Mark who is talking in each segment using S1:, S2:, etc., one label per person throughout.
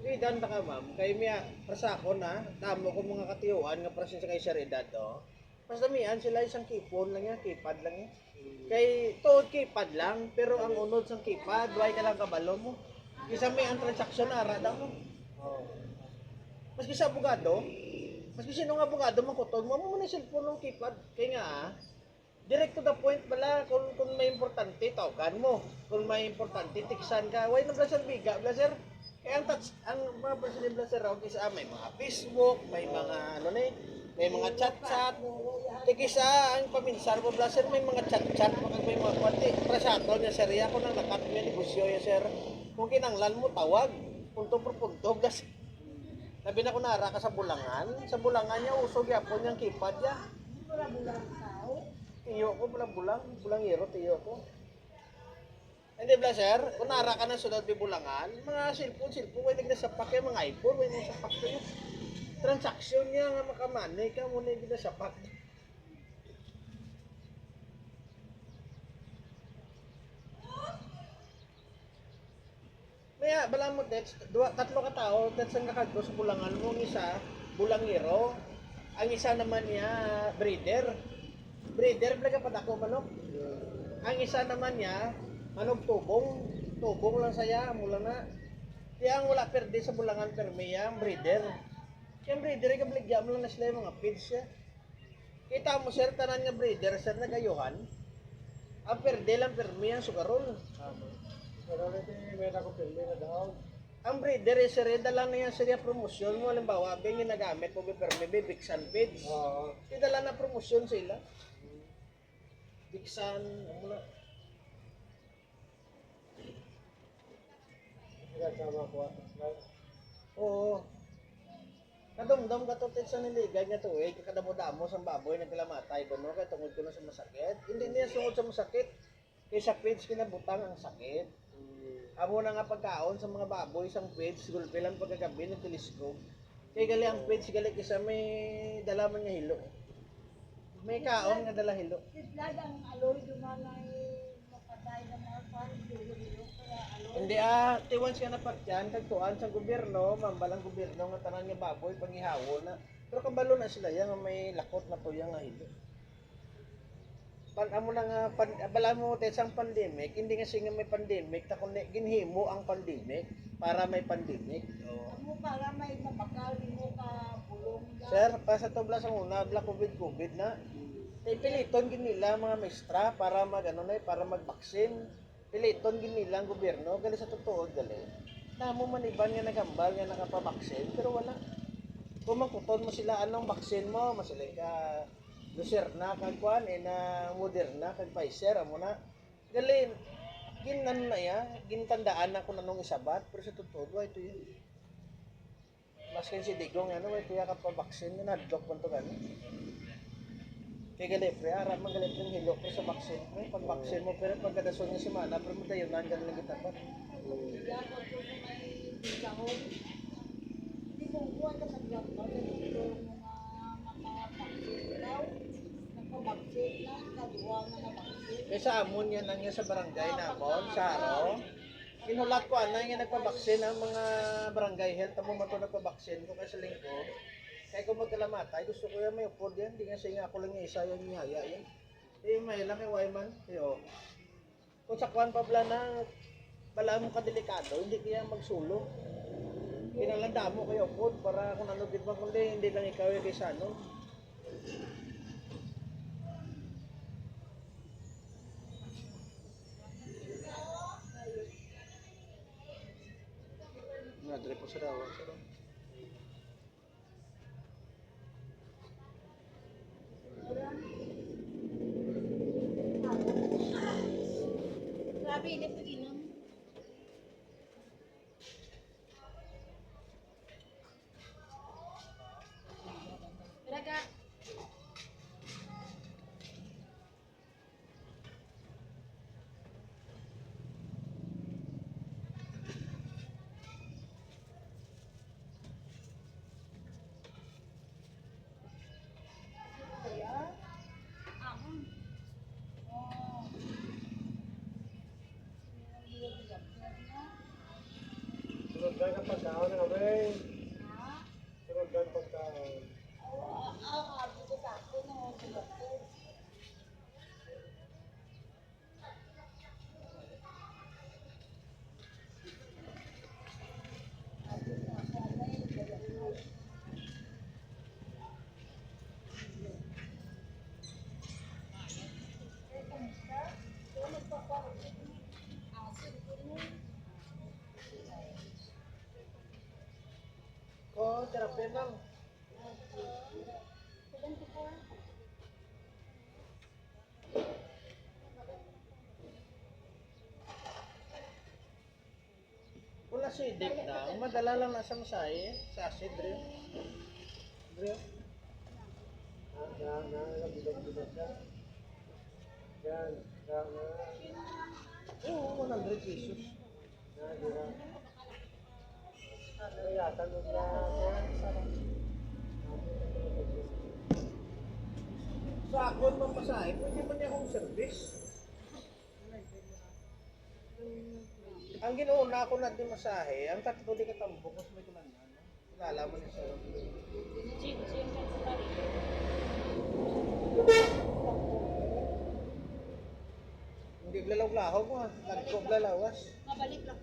S1: Sige, danda ka ma'am. Kay miya, prasako na, damo ko mga katiyuan nga prasin sa kay Sharidad, oh. Mas damihan sila isang kipon lang yan, kipad lang yan. Kay tuod kipad lang, pero ang unod sang kipad, duay ka lang kabalo mo. Isa may ang transaksyon ara daw mo. Oh. Maski sa abogado, maski sino nga abogado makutog mo mo na cellphone ng kipad. Kay nga direct to the point bala kung may importante tawagan mo. Kung may importante tiksan ka. Why na blaser biga, blaser? Kaya ang mga blaser blaser raw is may mga Facebook, may mga ano ni, may mga chat-chat. Tikisa ang paminsan mo blaser may mga chat-chat, may mga kwante. Para sa ato niya sir, ako nang nakat niya negosyo ya sir. Kung kinanglan mo tawag, punto por punto blaser. Sabi na ko nara ka sa bulangan niya usog yapon yung kipad niya.
S2: Bulang tao.
S1: Tiyo ko, bulangero, tiyo ko. Hindi ba sir, kung nara ka na sunod di bulangan, mga cellphone, may nagnasapak yung mga iPhone, may nagnasapak kayo. Transaksyon niya nga makamanay ka, muna yung nagnasapak. Maya, bala mo, tatlo ka tao, ang nakagdo sa bulangan mo, ang isa, bulangero, ang isa naman niya, breeder, blaga pa dako manok. Ang isa naman niya, manok tubong lang saya, mula na. Kaya ang wala perde sa bulangan permiya, ang breeder. Kaya ang breeder, ikabligya mo lang na sila yung mga feeds siya. Kita mo sir, tanan nga breeder, sir, nagayuhan. Ang perde lang permiya, sugarol.
S3: Pero ito may ako permi na daw.
S1: Ang breeder, sir, dala na yan sila promosyon mo. Halimbawa, yung ginagamit mo, permi, bigsan feeds.
S3: Oo.
S1: Dala na promosyon sila. Bigsan, mula.
S3: Sama ko.
S1: Oo. Kadumdum ka to sa niligay nga tuwig, kadamo-damo sa baboy nagkalamatay ko no, kaya tungod ko na sa masakit. Hindi niya sungod sa masakit. Kaya sa feeds kinabutang ang sakit. Amo na nga pagkaon sa mga baboy, isang feeds, gulpe lang pagkagabi ng telescope. Kaya gali ang feeds, gali kisa may dalaman nga hilo. May kaon nga dala hilo.
S2: Sitlad ang aloy dumanay mapatay na mga parang dulo kaya aloy.
S1: Hindi tiwan siya na pagyan, kagtuan sa gobyerno, mambalang gobyerno nga tanan nga baboy, pangihawo na. Pero kabalo na sila yan, may lakot na to yung nga hilo. Amo na nga, bala mo tesang pandemic, hindi nga siya may pandemic, takon ginhimo ang pandemic para may pandemic.
S2: Amo para may mapakal mo ka bulong.
S1: Sir, pa sa tobla sa una, bla COVID na. Piliton gin nila mga maestra para para magbaksin. Piliton gin nila ang gobyerno, gali sa totoo gali. Namo maniban nga nagambal nga nakapabaksin, pero wala. Kung makuton mo sila anong baksin mo, masilay ka Lucerna kagkuan na Moderna kag Pfizer amo na. Gali ginan na ya, gintandaan ako nanong isabat, pero sa totoo ito yun. Maskin si Digong ano, ito ya kapabaksin na nadlock man to gani. Kaya gali pre, ara man gali yung hilo pre sa baksin. Pag baksin mo pero pagkadason nga semana, pero mo dayon nan gali lang kita pa.
S2: Kaya pag may bisahon, hindi mo buwan ka sa gapa, dito mga makapaksin daw, nakapaksin na, kaduwa na nakapaksin.
S1: Kaya sa amon yan lang yan sa barangay namon, sa araw. Ginulat ko anay nga nagpabaksin ang mga barangay health amo man to nagpabaksin ko kay sa lingko. Kaya kung magkalamatay, gusto ko yan may upod yan. Di nga siya nga ako lang yung isa yung niyaya yan. May lang yung Wyman. Kung sa kwan pa pala na bala mo kadelikado, hindi kaya magsulo. Pinalanda mo kayo upod para kung ano din ba kundi hindi lang ikaw yung kaysa ano. Madre po sa dawa.
S2: Grabe, hindi pa ginom. Raga. Kaya? Amon. Oh.
S3: Sunod ka ng pagkaon na kami.
S2: Ha?
S3: Sunod ka ng pagkaon.
S2: Abi ko sa akin, no? Sulat ko. Abi ko sa akin, sulat ko. Eh, kamusta? Ito, nagpapakot. Asin ko rin.
S1: Oh, terapi bang.
S2: Kailan ko po?
S1: Wala si Dick na. Madala lang nasa masahe. Sa acid, Dre. Dre.
S3: Bilog-bilog ka. Yan.
S1: Oo, 100 pesos.
S3: Kaya, tanong na.
S1: Sa akon mang masahe, pwede man niya akong service. Ang ginuuna ko natin masahe, ang tatlo di katambok, mas may kulangan. Nalaman niya sa hindi glalaw-lahaw mo ha. Nagkog lalawas.
S2: Mabalik lang.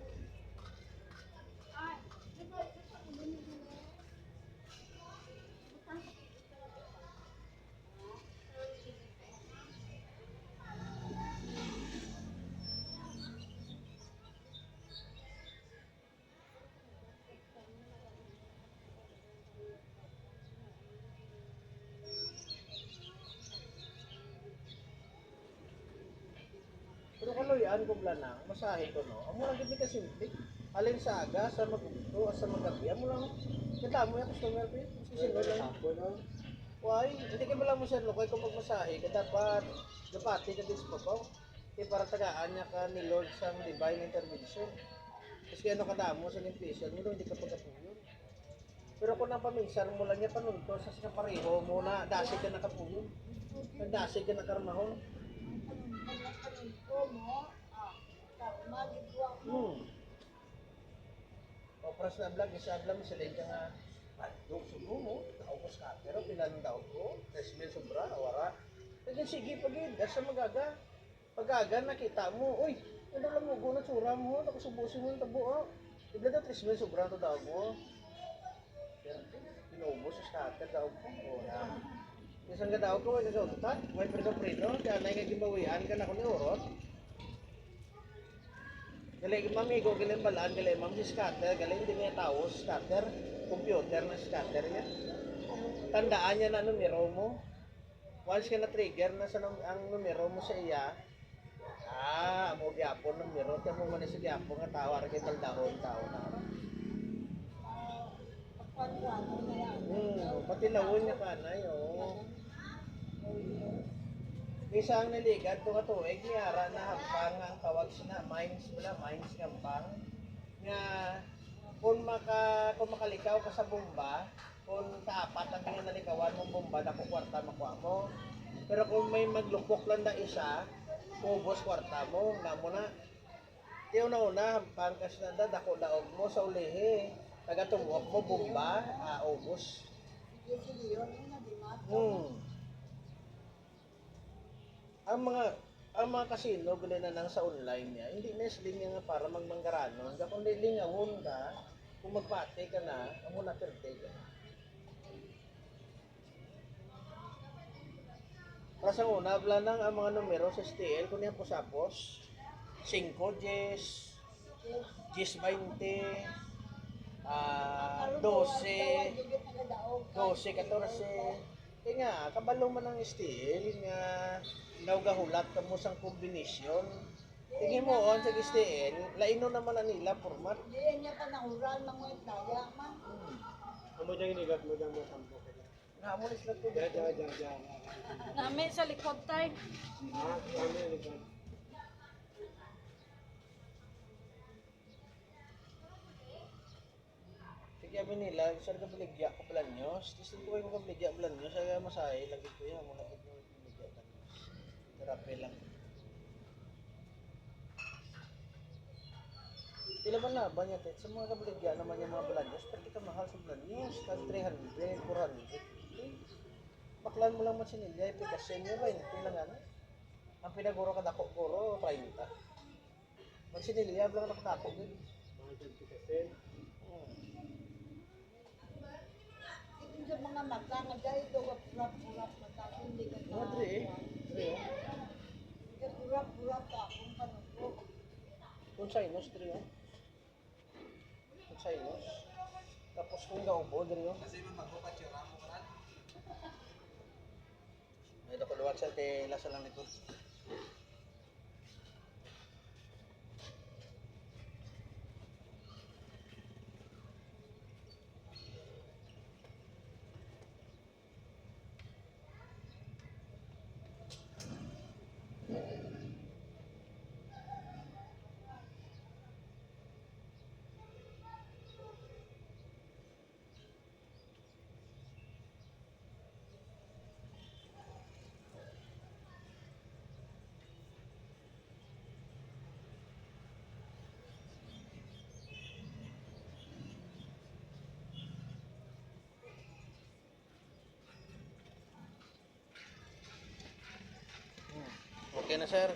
S1: Pero kaluyan ko blanang, masahe ko no. Amo lang gid ka simple. Alin sa aga, sa magugto, sa magabi, amo lang. Kita mo yung customer ko yun. Sisinod lang.
S3: Ako no?
S1: Why? Hindi ka lang mo siya lokay kung magmasahe ka dapat dapati ka din sa babaw. Kaya para tagaan niya ka ni Lord sa divine intervention. Kasi ano ka damo sa limpisan mo, hindi ka pagkapuyon. Pero kung napaminsan mo lang niya panunto sa sinapareho mo na dasig ka nakapuyon. Nagdasig ka nakarmahon. Opras na vlog, isa vlog, sila ka nga yung sugo mo, naubos ka, pero pilan daw ko, 3,000 sobra, awara. Sige, sige, pagid, asa magaga. Pagaga, nakita mo, uy, ano lang mo, guna tsura mo, nakusubusin mo yung tabo, oh. Ibla daw 3,000 sobra to daw mo. Pinubos sa scatter daw ko, o na. Isang ka daw ko, may kasaututan, may prito-prito, kaya na yung gibawian ka na ko ni Orot. Galay mamigo, galay balaan, galay ma'am si scatter, galay hindi niya tao, scatter, computer na scatter niya. Tandaan niya na numero mo. Once ka na-trigger na sa ang numero mo sa iya, mo gyapon numero, kaya mo man sa gyapon nga tawar kay taldahon tao na. Pati lawon niya kanay, oh. Isang naligad to katuig niara na hampang ang tawag sina mines nga hampang nga kung makalikaw ka sa bomba, kung kaapat ang nga nalikawan mong bomba na kwarta makuha mo. Pero kung may maglupok lang na isa, ubos kwarta mo, nga mo na. Di una-una, pangkas na dako daog mo sa ulihi. Taga-tumuok mo, bomba, ubos.
S2: Sige, sige, yun na, di ba?
S1: Ang mga kasino gali na nang sa online niya, hindi na sling nga para magmanggaranon. Kundi lingawon ka, kung magpate ka na, amo na perte ka. Para sa una, wala nang ang mga numero sa STL, kung yan posapos, 5, 10, 20, 12, 12, 14. Kaya nga, kabalo man ang STL nga nawgahulat ka mo sang kombinasyon. Tingin mo on sa STL, laino naman na nila format.
S2: Hindi niya pa nahuran ng mga daya man.
S3: Amo dyan inigat mo dyan mo sampo.
S1: Naamulis na to.
S3: Diyan.
S4: Namin sa likod tayo.
S3: Ha? Kami inigat.
S1: Sige kami nila, isa ka baligya ko planyos. Tapos ko kayo ka baligya planyos, saya masahe, lagi ko yan, mga ito baligya planyos. Terapi lang. Pila ba na ba niya, Tet? Sa mga kabaligya naman yung mga planyos, pati ka mahal sa planyos, tag 300, 400. Baklan mo lang man sinilya, ipikasin niya ba, hindi lang ano. Ang pinaguro ka dako, guro, 30. Pag sinilya, lang nakatako din.
S3: Mga dyan pikasin.
S2: Ito sa mga mata, nga dahil ito, urap-urap mata, hindi ka
S1: Mga 3 eh.
S2: urap-urap ka akong panugod.
S1: Kung sinus, 3 eh. Kung sinus. Tapos kung gaubo, 3 eh. May dako luwag sa te lasa lang nito. Okay na sir.